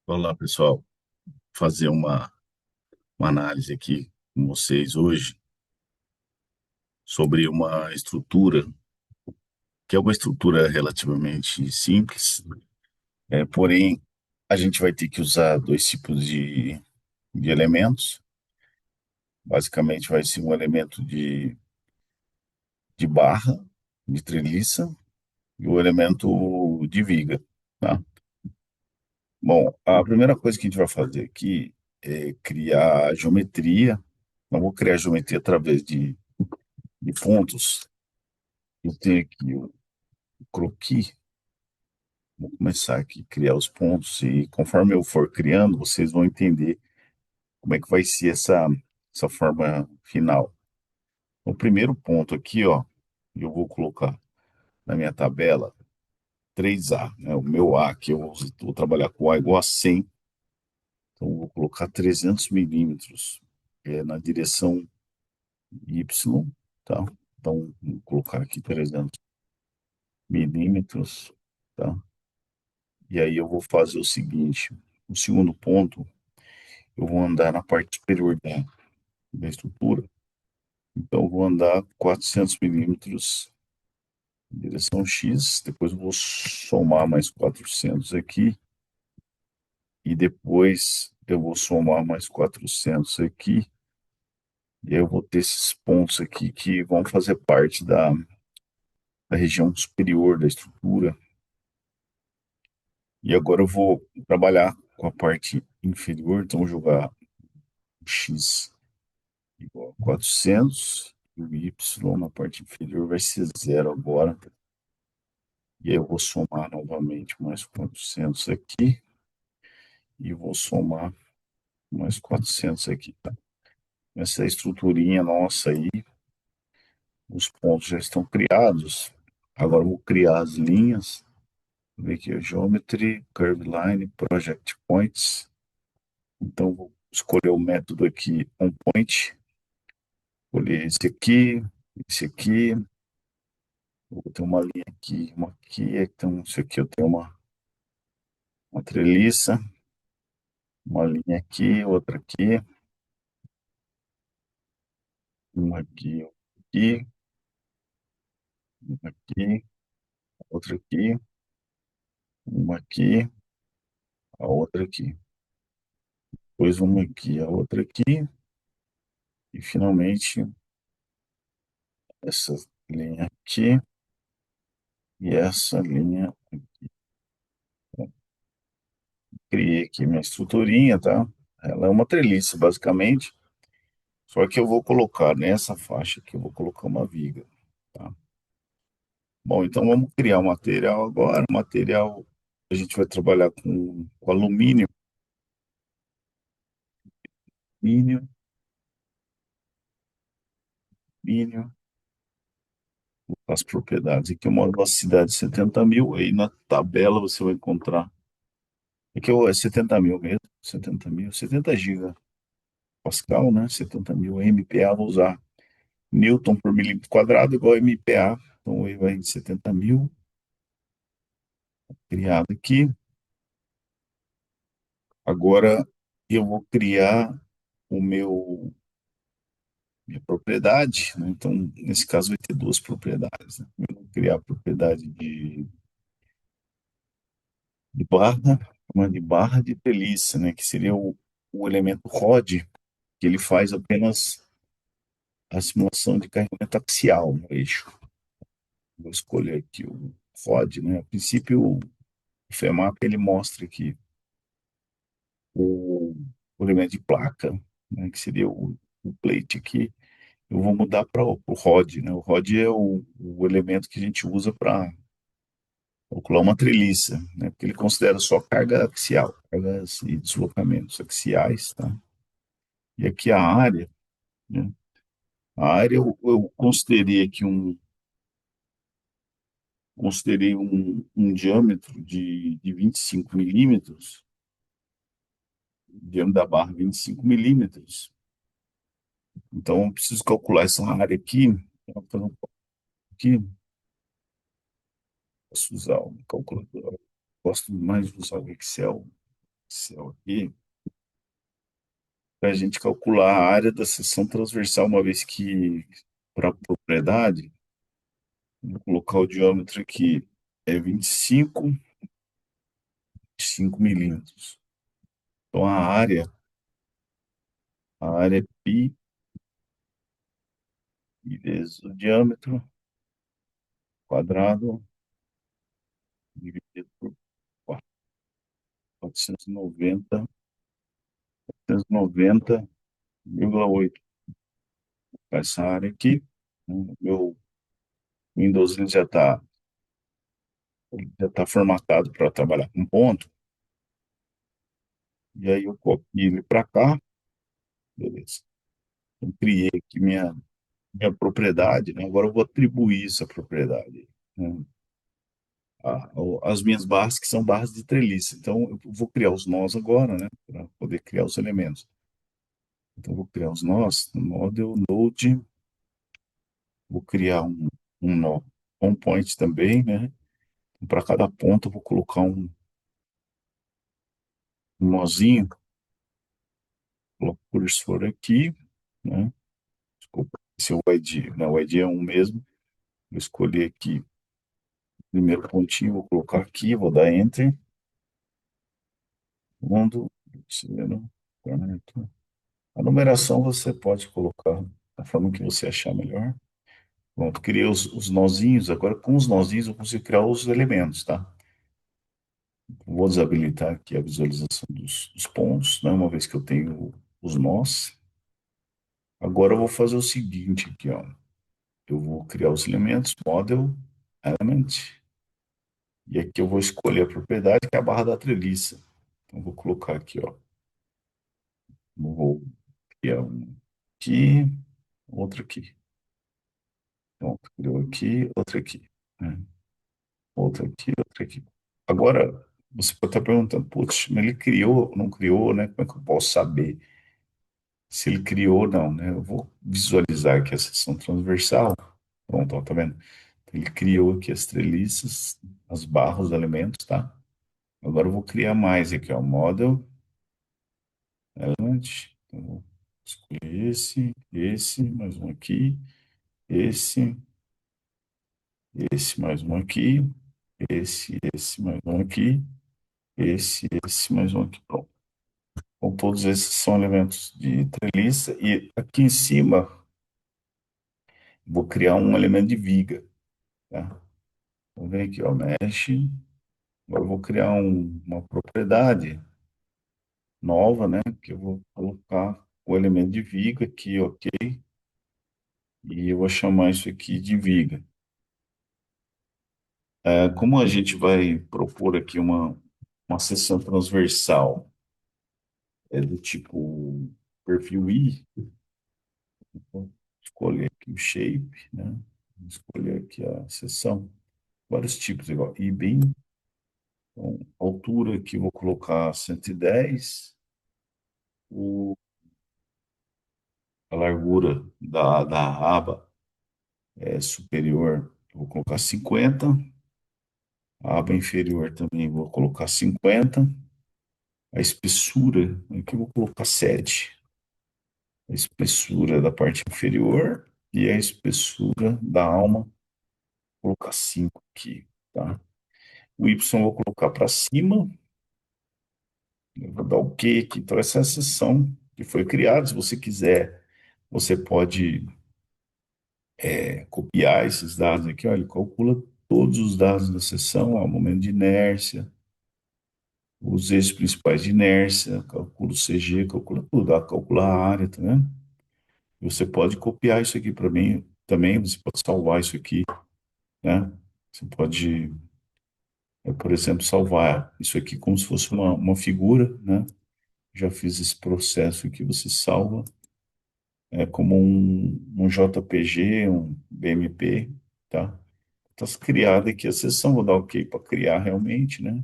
Olá, pessoal. Fazer uma análise aqui com vocês hoje sobre uma estrutura, que é uma estrutura relativamente simples, porém a gente vai ter que usar dois tipos de elementos. Basicamente vai ser um elemento de barra, de treliça, e o elemento de viga, tá? Bom, a primeira coisa que a gente vai fazer aqui é criar a geometria. Eu vou criar a geometria através de pontos. Eu tenho aqui o croquis. Vou começar aqui a criar os pontos e conforme eu for criando, vocês vão entender como é que vai ser essa forma final. O primeiro ponto aqui, ó, eu vou colocar na minha tabela 3A, né? O meu A aqui, eu vou trabalhar com A igual a 100, então eu vou colocar 300 milímetros na direção Y, tá? Então, vou colocar aqui 300 milímetros, tá? E aí eu vou fazer o seguinte, o segundo ponto, eu vou andar na parte superior da estrutura, então eu vou andar 400 milímetros em direção X, depois eu vou somar mais 400 aqui, e depois eu vou somar mais 400 aqui, e aí eu vou ter esses pontos aqui que vão fazer parte da região superior da estrutura, e agora eu vou trabalhar com a parte inferior, então eu vou jogar X igual a 400, e o Y na parte inferior vai ser zero agora. E aí eu vou somar novamente mais 400 aqui e vou somar mais 400 aqui, tá? Essa estruturinha nossa aí, os pontos já estão criados. Agora eu vou criar as linhas. Vou ver aqui, o Geometry, Curve Line, Project Points. Então vou escolher o método aqui, OnPoint. Escolher esse aqui. Vou ter uma linha aqui, uma aqui. Então, isso aqui eu tenho uma treliça, uma linha aqui, outra aqui, uma aqui, uma aqui, outra aqui, uma aqui, a outra aqui. Depois uma aqui, a outra aqui. E finalmente essa linha aqui e essa linha. Criei aqui minha estruturinha, tá? Ela é uma treliça, basicamente. Só que eu vou colocar nessa faixa aqui, eu vou colocar uma viga, tá? Bom, então vamos criar o material agora. O material a gente vai trabalhar com alumínio, alumínio, alumínio. As propriedades. Aqui eu moro numa cidade de 70 mil, aí na tabela você vai encontrar. Aqui é 70 mil mesmo, 70 mil, 70 giga Pascal, né? 70 mil MPa, vou usar Newton por milímetro quadrado igual a MPa. Então aí vai em 70 mil, criado aqui. Agora eu vou criar o minha propriedade, né? Então, nesse caso, vai ter duas propriedades, né? Eu vou criar a propriedade de barra, uma de barra de treliça, né? Que seria o elemento rod, que ele faz apenas a simulação de carregamento axial no eixo. Vou escolher aqui o rod, né? A princípio, o FEMAP ele mostra aqui o, o elemento de placa, né? Que seria o plate aqui. Eu vou mudar para o rod, né? O rod é o elemento que a gente usa para calcular uma treliça, né? Porque ele considera só carga axial, cargas e deslocamentos axiais, tá? E aqui a área, né? A área eu considerei um diâmetro de 25 milímetros, diâmetro da barra 25 milímetros. Então eu preciso calcular essa área aqui. Vou fazer um pouco aqui, posso usar o calculador. Gosto mais de usar o Excel. Excel aqui, para a gente calcular a área da seção transversal, uma vez que, para a propriedade, vou colocar o diâmetro aqui, é 25 milímetros. Então, a área é π vezes o diâmetro quadrado dividido por 490, 490,8. Essa área aqui, o meu Windows ele já tá formatado para trabalhar com ponto, e aí eu copio ele para cá, beleza. Eu criei aqui minha propriedade, né? Agora eu vou atribuir essa propriedade, né? As minhas barras, que são barras de treliça. Então, eu vou criar os nós agora, né? Para poder criar os elementos. Então, eu vou criar os nós no model node, vou criar um nó on point também, né? Para cada ponto, eu vou colocar um nozinho, coloco o cursor aqui, né? Desculpa, esse é o ID, né? O ID é um mesmo. Vou escolher aqui o primeiro pontinho, vou colocar aqui, vou dar Enter. Segundo, terceiro, quarto. A numeração você pode colocar da forma que você achar melhor. Pronto, criei os nozinhos. Agora, com os nozinhos, eu consigo criar os elementos, tá? Vou desabilitar aqui a visualização dos pontos, né? Uma vez que eu tenho os nós. Agora, eu vou fazer o seguinte aqui, ó. Eu vou criar os elementos, model, element. E aqui eu vou escolher a propriedade, que é a barra da treliça. Então, eu vou colocar aqui, ó. Vou criar um aqui, outro aqui. Pronto, criou aqui, outro aqui, né? Outro aqui, outro aqui. Agora, você pode estar perguntando, putz, mas ele criou, não criou, né? Como é que eu posso saber se ele criou ou não, né? Eu vou visualizar aqui a seção transversal. Pronto, ó, tá vendo? Ele criou aqui as treliças, as barras, os elementos, tá? Agora eu vou criar mais aqui, ó, model, element. Então, vou escolher esse, mais um aqui, esse, esse, mais um aqui, esse, mais um aqui, esse, mais um aqui. Pronto. Então, todos esses são elementos de treliça. E aqui em cima, vou criar um elemento de viga, tá? Então, vem aqui, ó, mesh. Agora eu vou criar uma propriedade nova, né? Que eu vou colocar o elemento de viga aqui, ok? E eu vou chamar isso aqui de viga. Como a gente vai propor aqui uma seção transversal do tipo perfil I, vou escolher aqui o shape, né? Vou escolher aqui a seção, vários tipos, igual I-beam. Então, altura aqui vou colocar 110, a largura da aba é superior, eu vou colocar 50, a aba inferior também vou colocar 50, a espessura aqui eu vou colocar 7, a espessura da parte inferior e a espessura da alma, vou colocar 5 aqui, tá? O Y eu vou colocar para cima, eu vou dar OK aqui. Então, essa é a seção que foi criada. Se você quiser, você pode copiar esses dados aqui. Olha, ele calcula todos os dados da seção, ó, o momento de inércia, os eixos principais de inércia, calcula o CG, calcula tudo, ó, calcula a área, tá vendo? Você pode copiar isso aqui para mim também, você pode salvar isso aqui, né? Você pode, por exemplo, salvar isso aqui como se fosse uma figura, né? Já fiz esse processo aqui, você salva como um JPG, um BMP, tá? Está criada aqui a sessão, vou dar OK para criar realmente, né?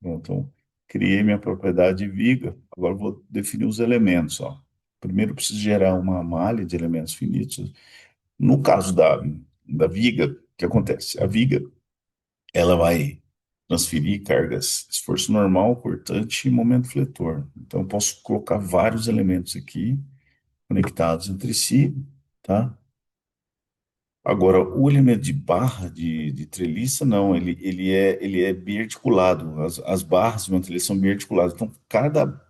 Bom, então, criei minha propriedade viga, agora vou definir os elementos, ó. Primeiro, eu preciso gerar uma malha de elementos finitos. No caso da viga, o que acontece? A viga, ela vai transferir cargas, esforço normal, cortante e momento fletor. Então, eu posso colocar vários elementos aqui conectados entre si, tá? Agora, o elemento de barra de treliça, não, ele é biarticulado. As barras de uma treliça são biarticuladas. Então, cada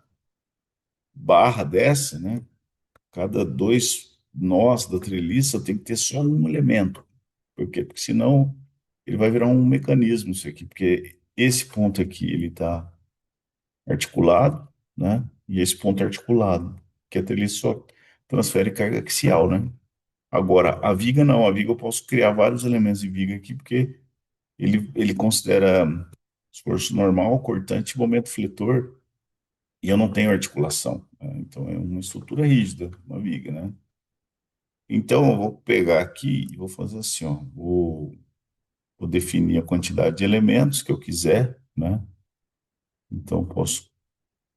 barra dessa, né, cada dois nós da treliça tem que ter só um elemento. Por quê? Porque senão ele vai virar um mecanismo isso aqui, porque esse ponto aqui ele está articulado, né? E esse ponto é articulado, que a treliça só transfere carga axial, né? Agora, a viga não, a viga eu posso criar vários elementos de viga aqui, porque ele considera esforço normal, cortante e momento fletor, e eu não tenho articulação, né? Então é uma estrutura rígida, uma viga, né? Então eu vou pegar aqui e vou fazer assim, ó, vou definir a quantidade de elementos que eu quiser, né? Então posso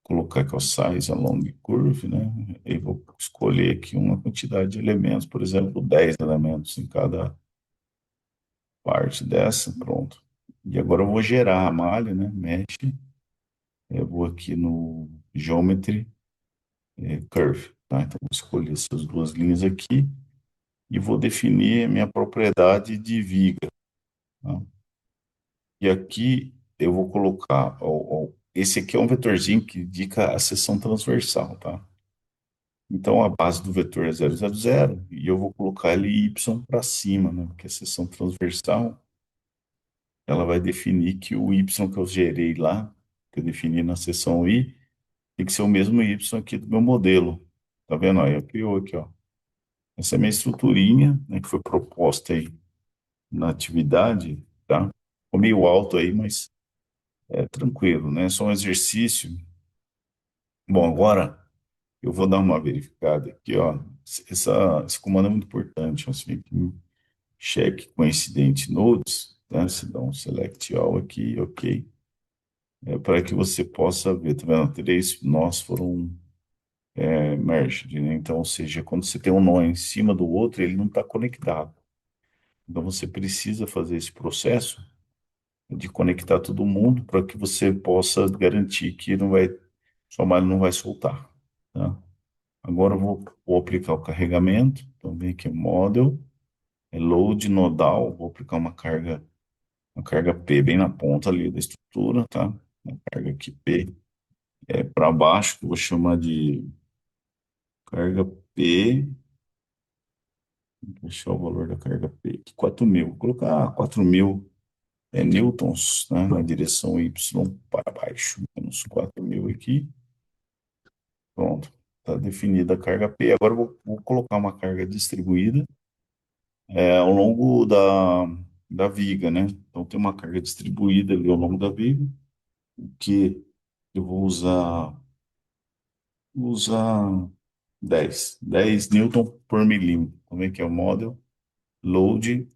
colocar aqui o size along curve, né? E vou escolher aqui uma quantidade de elementos, por exemplo, 10 elementos em cada parte dessa, pronto. E agora eu vou gerar a malha, né? Mesh, eu vou aqui no Geometry, Curve, tá? Então vou escolher essas duas linhas aqui e vou definir a minha propriedade de viga, tá? E aqui eu vou colocar, esse aqui é um vetorzinho que indica a seção transversal, tá? Então, a base do vetor é 0, 0, 0 e eu vou colocar ele y para cima, né? Porque a seção transversal, ela vai definir que o y que eu gerei lá, que eu defini na seção i, tem que ser o mesmo y aqui do meu modelo. Tá vendo? Aí eu criou aqui, ó. Essa é a minha estruturinha, né, que foi proposta aí na atividade, tá? Ficou meio alto aí, mas é tranquilo, né? É só um exercício. Bom, agora eu vou dar uma verificada aqui, ó. Esse comando é muito importante, ó. Você vem aqui, check coincidente nodes, tá? Você dá um select all aqui, ok. Para que você possa ver, tá vendo? Três nós foram merged, né? Então, ou seja, quando você tem um nó em cima do outro, ele não está conectado. Então, você precisa fazer esse processo de conectar todo mundo para que você possa garantir que não vai, sua malha não vai soltar, tá? Agora eu vou aplicar o carregamento. Então, vem aqui, model, load nodal, vou aplicar uma carga P bem na ponta ali da estrutura, tá? Uma carga aqui P para baixo, que eu vou chamar de carga P, vou deixar o valor da carga P aqui, 4.000. Vou colocar 4.000 newtons, né, na direção Y para baixo, menos 4.000 aqui. Pronto, está definida a carga P. Agora eu vou colocar uma carga distribuída ao longo da viga, né? Então tem uma carga distribuída ali ao longo da viga, que eu vou usar 10 newton por milímetro. Como é que é o model? Load,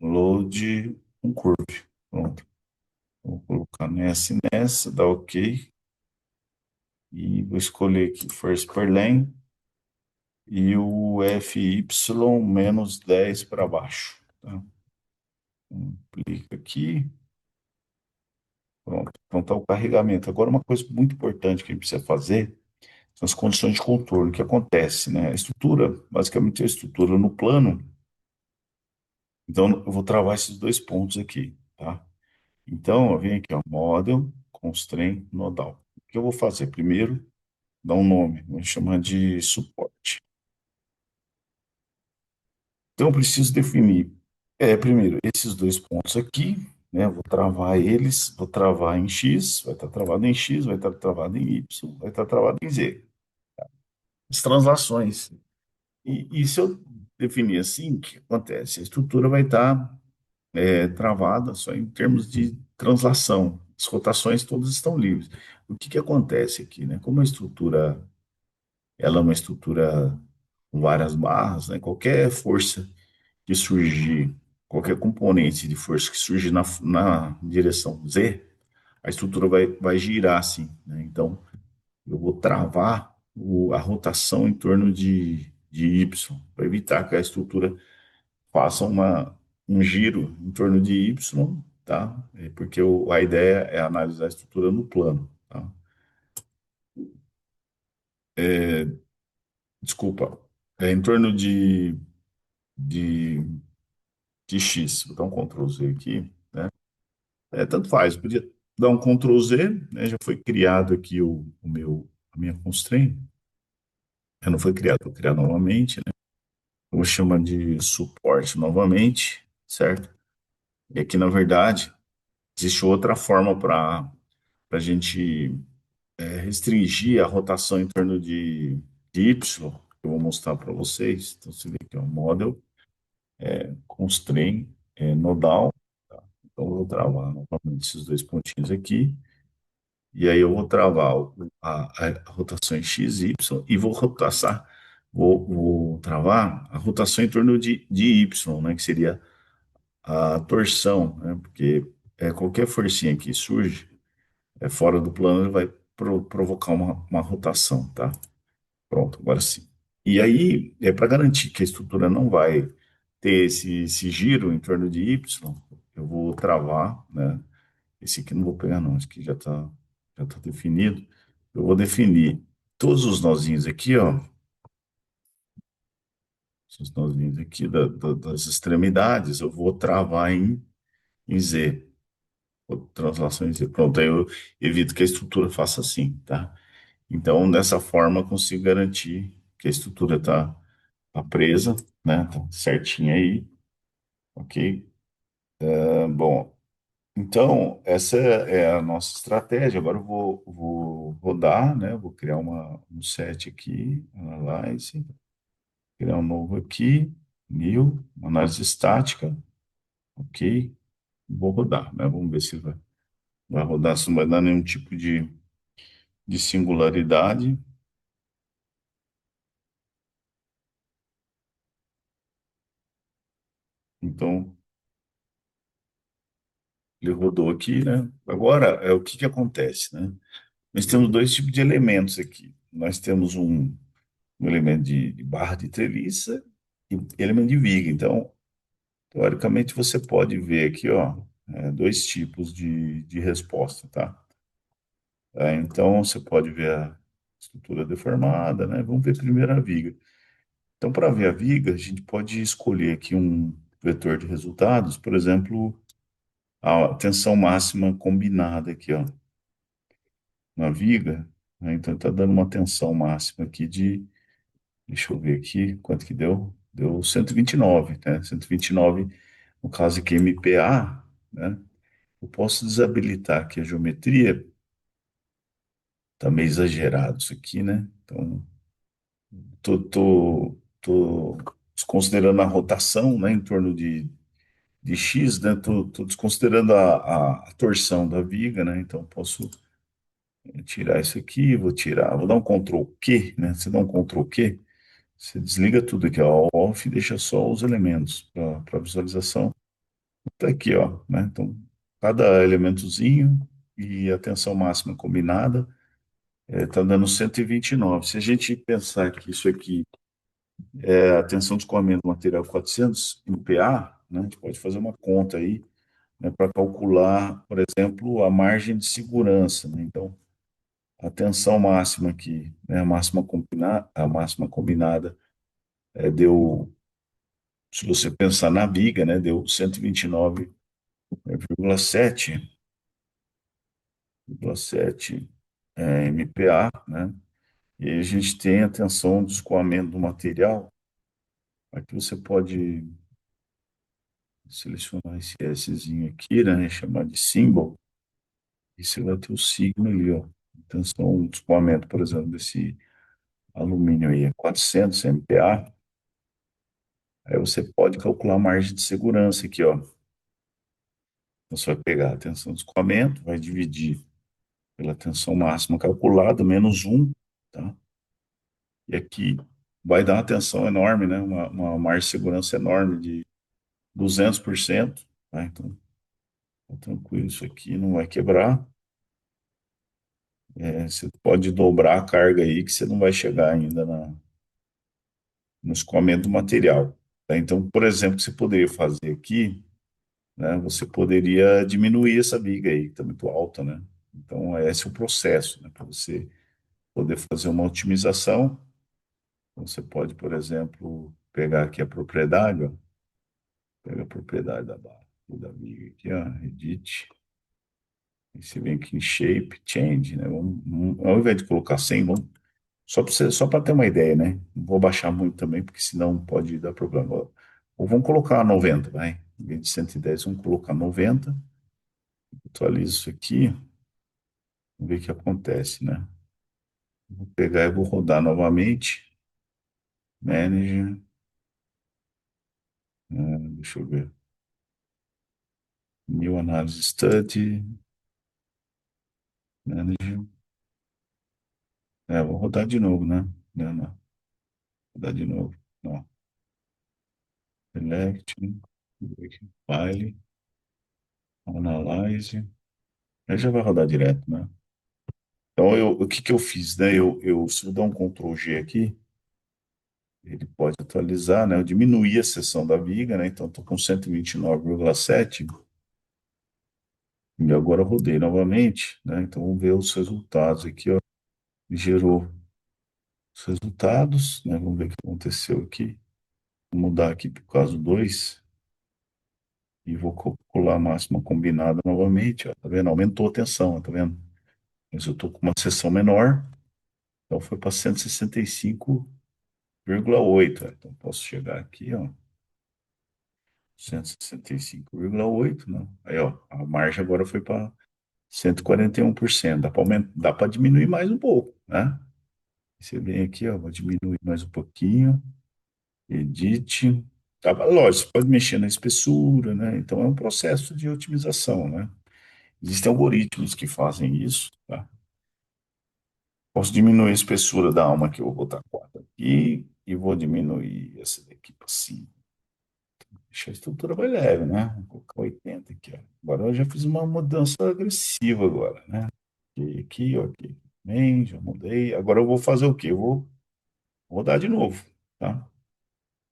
load um curve. Pronto. Vou colocar nessa, dá OK. E vou escolher aqui first per lane e o FY menos 10 para baixo. Tá? Então, clica aqui. Pronto. Então tá o carregamento. Agora, uma coisa muito importante que a gente precisa fazer são as condições de contorno. O que acontece, né? A estrutura, basicamente, é a estrutura no plano. Então, eu vou travar esses dois pontos aqui, tá? Então, eu venho aqui, ó, Model, Constraint, Nodal. O que eu vou fazer? Primeiro, dar um nome, vou chamar de suporte. Então, eu preciso definir, primeiro, esses dois pontos aqui, né? Eu vou travar eles, vou travar em X, vai estar travado em X, vai estar travado em Y, vai estar travado em Z. As translações. E se eu definir assim, o que acontece? A estrutura vai estar travada só em termos de translação. As rotações todas estão livres. O que que acontece aqui, né? Como a estrutura, ela é uma estrutura com várias barras, né? Qualquer força que surgir, qualquer componente de força que surgir na direção Z, a estrutura vai girar assim, né? Então, eu vou travar a rotação em torno de Y, para evitar que a estrutura faça um giro em torno de Y tá? Porque a ideia é analisar a estrutura no plano, tá? Desculpa, é em torno de, de X. Vou dar um Ctrl Z aqui, né? Tanto faz, podia dar um Ctrl Z, né? Já foi criado aqui a minha constraint. Não foi criado, vou criar novamente, né? Eu vou chamar de suporte novamente, certo? E aqui, na verdade, existe outra forma para a gente restringir a rotação em torno de Y, que eu vou mostrar para vocês. Então, você vê que é um model constraint nodal. Então, eu vou travar novamente esses dois pontinhos aqui. E aí eu vou travar a rotação em x, y e vou travar a rotação em torno de y, né, que seria a torção, né, porque qualquer forcinha que surge fora do plano ele vai provocar uma rotação, tá? Pronto, agora sim. E aí, para garantir que a estrutura não vai ter esse giro em torno de y, eu vou travar, né? Esse aqui não vou pegar, não. Esse aqui já tá definido. Eu vou definir todos os nozinhos aqui, ó. Esses nozinhos aqui das extremidades, eu vou travar em Z. Vou translação em Z. Pronto, aí eu evito que a estrutura faça assim, tá? Então, dessa forma, eu consigo garantir que a estrutura tá presa, né? Tá certinha aí, ok? Bom, então, essa é a nossa estratégia. Agora eu vou rodar, né? Vou criar um set aqui, analyze, criar um novo aqui, new, análise estática, ok? Vou rodar, né? Vamos ver se vai rodar, se não vai dar nenhum tipo de singularidade. Então, ele rodou aqui, né? Agora, o que que acontece, né? Nós temos dois tipos de elementos aqui. Nós temos um elemento de barra de treliça e elemento de viga. Então, teoricamente, você pode ver aqui, ó, dois tipos de resposta, tá? Então, você pode ver a estrutura deformada, né? Vamos ver primeiro a viga. Então, para ver a viga, a gente pode escolher aqui um vetor de resultados, por exemplo, a tensão máxima combinada aqui, ó, na viga, né? Então, está dando uma tensão máxima aqui deixa eu ver aqui, quanto que deu? Deu 129, né? 129, no caso aqui, MPa, né? Eu posso desabilitar aqui a geometria, tá meio exagerado isso aqui, né? Então, tô desconsiderando a rotação, né, em torno de X, né? Tô desconsiderando a torção da viga, né? Então, posso tirar isso aqui, vou dar um Ctrl Q, né? Você dá um Ctrl Q, você desliga tudo aqui, ó, off e deixa só os elementos para visualização. Tá aqui, ó, né? Então, cada elementozinho e a tensão máxima combinada tá dando 129. Se a gente pensar que isso aqui é a tensão de escoamento do material 400 MPa, né? A gente pode fazer uma conta aí, né, para calcular, por exemplo, a margem de segurança, né? Então, a tensão máxima aqui, né, a máxima combinada deu, se você pensar na viga, né, deu 129,7 MPa, né? E aí a gente tem a tensão de escoamento do material. Aqui você pode selecionar esse Szinho aqui, né? Chamar de symbol. E você vai ter o signo ali, ó. Tensão de escoamento, por exemplo, desse alumínio aí é 400 MPa. Aí você pode calcular a margem de segurança aqui, ó. Então você vai pegar a tensão de escoamento, vai dividir pela tensão máxima calculada, menos um, tá? E aqui vai dar uma tensão enorme, né? Uma margem de segurança enorme de 200%, tá? Então, tá tranquilo, isso aqui não vai quebrar. Você pode dobrar a carga aí que você não vai chegar ainda no escoamento do material, tá? Então, por exemplo, o que você poderia fazer aqui né, você poderia diminuir essa viga aí, que está muito alta, né? Então, esse é o processo, né, para você poder fazer uma otimização. Então, você pode, por exemplo, pegar aqui a propriedade, ó, pega a propriedade da barra e da viga aqui, ó, edit, e você vem aqui em shape, change, né? Ao invés de colocar 100, vamos, só para ter uma ideia, né? Não vou baixar muito também, porque senão pode dar problema. Ou vamos colocar 90, vai. Em vez de 110, vamos colocar 90. Atualizo isso aqui, vamos ver o que acontece, né? Vou pegar e vou rodar novamente. Manager, deixa eu ver. New Analysis Study, Manager. Vou rodar de novo, né? Não, não. Rodar de novo. Não. Select, File, Analyze. Aí já vai rodar direto, né? Então, o que que eu fiz, né? Se eu dar um Ctrl G aqui, ele pode atualizar, né? Eu diminuí a seção da viga, né? Então, estou com 129,7 e agora eu rodei novamente, né? Então, vamos ver os resultados aqui, ó. Gerou os resultados, né? Vamos ver o que aconteceu aqui. Vou mudar aqui para o caso 2 e vou calcular a máxima combinada novamente, ó. Tá vendo? Aumentou a tensão, ó, tá vendo? Mas eu estou com uma seção menor, então foi para 165,8. Então, posso chegar aqui, ó. 165,8, não. Aí, ó, a margem agora foi para 141%. Dá para diminuir mais um pouco, né? Você vem aqui, ó, vou diminuir mais um pouquinho. Edit. Tá, lógico, você pode mexer na espessura, né? Então é um processo de otimização, né? Existem algoritmos que fazem isso, tá? Posso diminuir a espessura da alma que eu vou botar 4 aqui e vou diminuir essa daqui para 5. Deixa a estrutura mais leve, né? Vou colocar 80 aqui, ó. Agora eu já fiz uma mudança agressiva agora, né? Aqui, ó, aqui. Bem, já mudei. Agora eu vou fazer o quê? Eu vou rodar de novo, tá?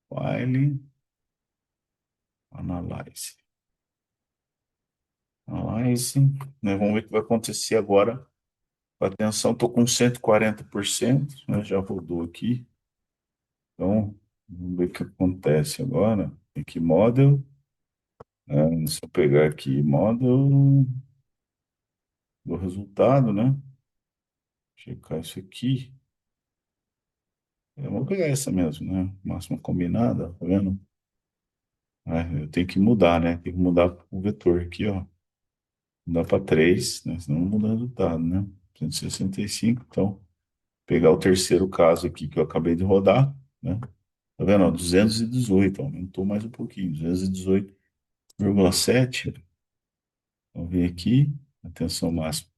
File, Analyze. Analyze, né? Vamos ver o que vai acontecer agora. Atenção, estou com 140%, né? Já rodou aqui. Então, vamos ver o que acontece agora. Aqui, model. Se eu pegar aqui, model do resultado, né? Checar isso aqui. Vou pegar essa mesmo, né? Máxima combinada, tá vendo? Eu tenho que mudar, né? Tem que mudar o vetor aqui, ó. Mudar para 3, né? Senão não muda o resultado, né? 165, então, pegar o terceiro caso aqui que eu acabei de rodar, né? Tá vendo? Ó, 218, aumentou mais um pouquinho, 218,7. Vamos ver aqui, atenção máxima,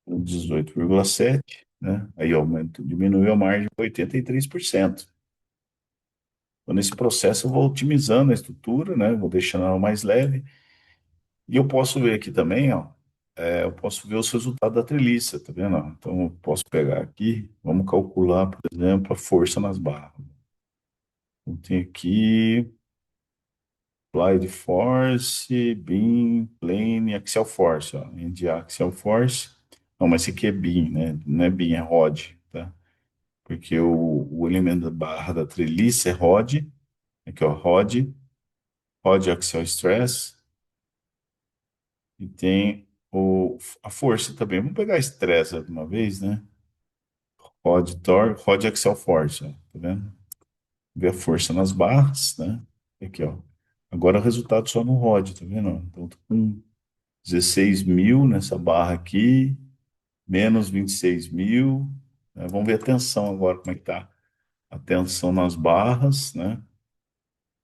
18,7, né? Aí aumento, diminuiu a margem para 83%. Então, nesse processo, eu vou otimizando a estrutura, né? Vou deixando ela mais leve. E eu posso ver aqui também, ó. Eu posso ver os resultados da treliça, tá vendo? Ó? Então, eu posso pegar aqui, vamos calcular, por exemplo, a força nas barras. Então, tem aqui Applied Force, Beam, Plane, Axial Force, ó. End Axial Force. Não, mas esse aqui é Beam, né? Não é Beam, é Rod, tá? Porque o elemento da barra da treliça é Rod. Aqui, ó, Rod Axial Stress. E tem a força também. Vamos pegar Stress de uma vez, né? Rod Axial Force, ó. Tá vendo? Ver a força nas barras, né? Aqui, ó. Agora o resultado só no Rod, tá vendo? Então, tô com 16 mil nessa barra aqui, menos 26 mil. Né? Vamos ver a tensão agora, como é que tá a tensão nas barras, né?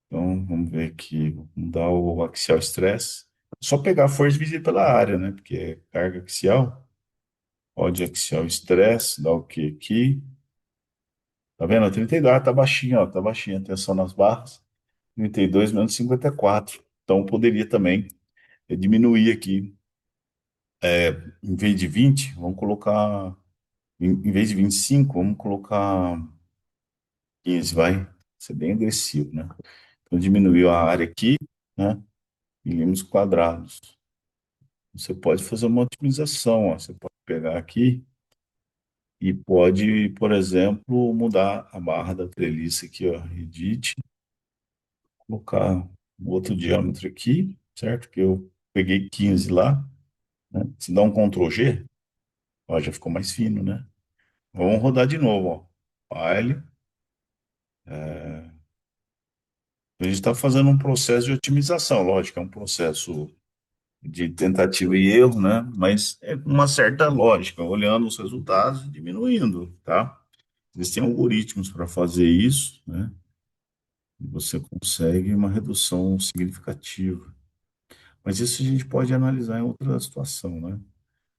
Então, vamos ver aqui, vamos dar o axial stress. Só pegar a força dividida pela área, né? Porque é carga axial, ódio axial stress, dá o quê aqui? Tá vendo? 32, tá baixinho, ó, tá baixinha a tensão nas barras. 32 menos 54. Então, poderia também diminuir aqui. Em vez de 20, vamos colocar. Em vez de 25, vamos colocar 15, vai ser bem agressivo, né? Então, diminuiu a área aqui, né? milímetros quadrados. Você pode fazer uma otimização, ó. Você pode pegar aqui e pode, por exemplo, mudar a barra da treliça aqui, ó, edit, colocar um outro diâmetro aqui, certo? Que eu peguei 15 lá, né? Se dá um Ctrl G, ó, já ficou mais fino, né? Vamos rodar de novo, ó. File. A gente está fazendo um processo de otimização, lógico, é um processo de tentativa e erro, né? Mas é com uma certa lógica, olhando os resultados e diminuindo, tá? Existem algoritmos para fazer isso, né? E você consegue uma redução significativa. Mas isso a gente pode analisar em outra situação, né?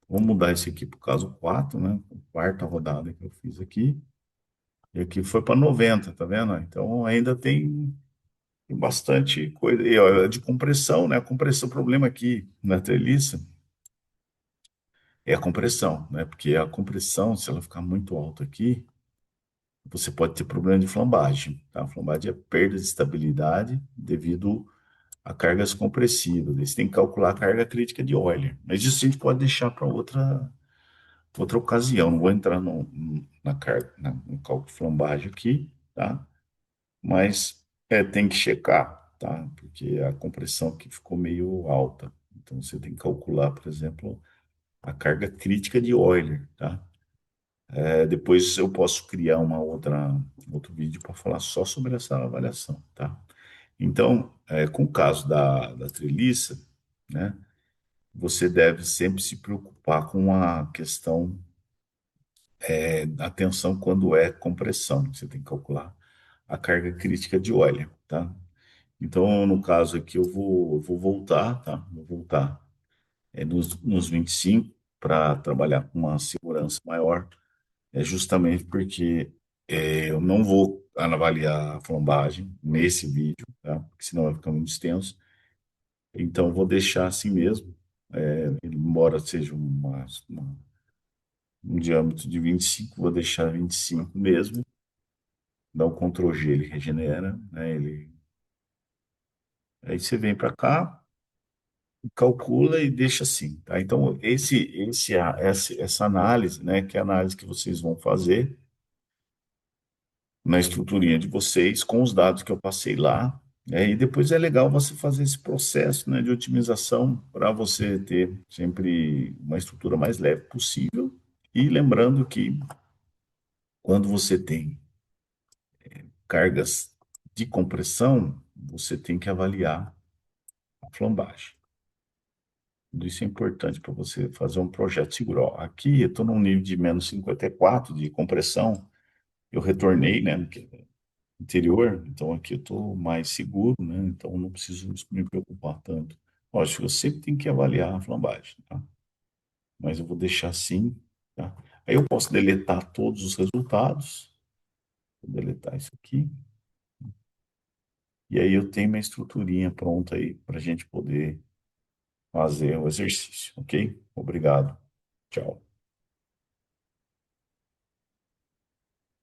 Vamos mudar isso aqui para o caso 4, né? Quarta rodada que eu fiz aqui. E aqui foi para 90, tá vendo? Então ainda tem bastante coisa. E, ó, de compressão, né? A compressão, o problema aqui na treliça é a compressão, né? Porque a compressão, se ela ficar muito alta aqui, você pode ter problema de flambagem, tá? A flambagem é perda de estabilidade devido a cargas compressivas. Você tem que calcular a carga crítica de Euler. Mas isso a gente pode deixar para outra ocasião. Não vou entrar na carga, no cálculo de flambagem aqui, tá? Mas tem que checar, tá? Porque a compressão aqui ficou meio alta. Então você tem que calcular, por exemplo, a carga crítica de Euler, tá? Depois eu posso criar outro vídeo para falar só sobre essa avaliação, tá? Então, com o caso da treliça, né, você deve sempre se preocupar com a questão da tensão quando é compressão. Você tem que calcular a carga crítica de Euler, tá? Então, no caso aqui, eu vou voltar, tá? Vou voltar nos 25 para trabalhar com uma segurança maior, justamente porque eu não vou avaliar a flambagem nesse vídeo, tá? Porque senão vai ficar muito extenso. Então, eu vou deixar assim mesmo, embora seja um diâmetro de 25, vou deixar 25 mesmo. Dá um Ctrl G, ele regenera, né? Aí você vem para cá, calcula e deixa assim, tá? Então, essa análise, né, que é a análise que vocês vão fazer na estruturinha de vocês, com os dados que eu passei lá, e depois é legal você fazer esse processo, né, de otimização para você ter sempre uma estrutura mais leve possível. E lembrando que quando você tem cargas de compressão, você tem que avaliar a flambagem. Tudo isso é importante para você fazer um projeto seguro. Ó, aqui eu estou num nível de menos 54 de compressão. Eu retornei, né, no interior, então aqui eu estou mais seguro, né, então não preciso me preocupar tanto. Lógico, eu sempre tenho que avaliar a flambagem, tá? Mas eu vou deixar assim, tá? Aí eu posso deletar todos os resultados, vou deletar isso aqui, e aí eu tenho minha estruturinha pronta aí para a gente poder fazer o exercício, ok? Obrigado. Tchau.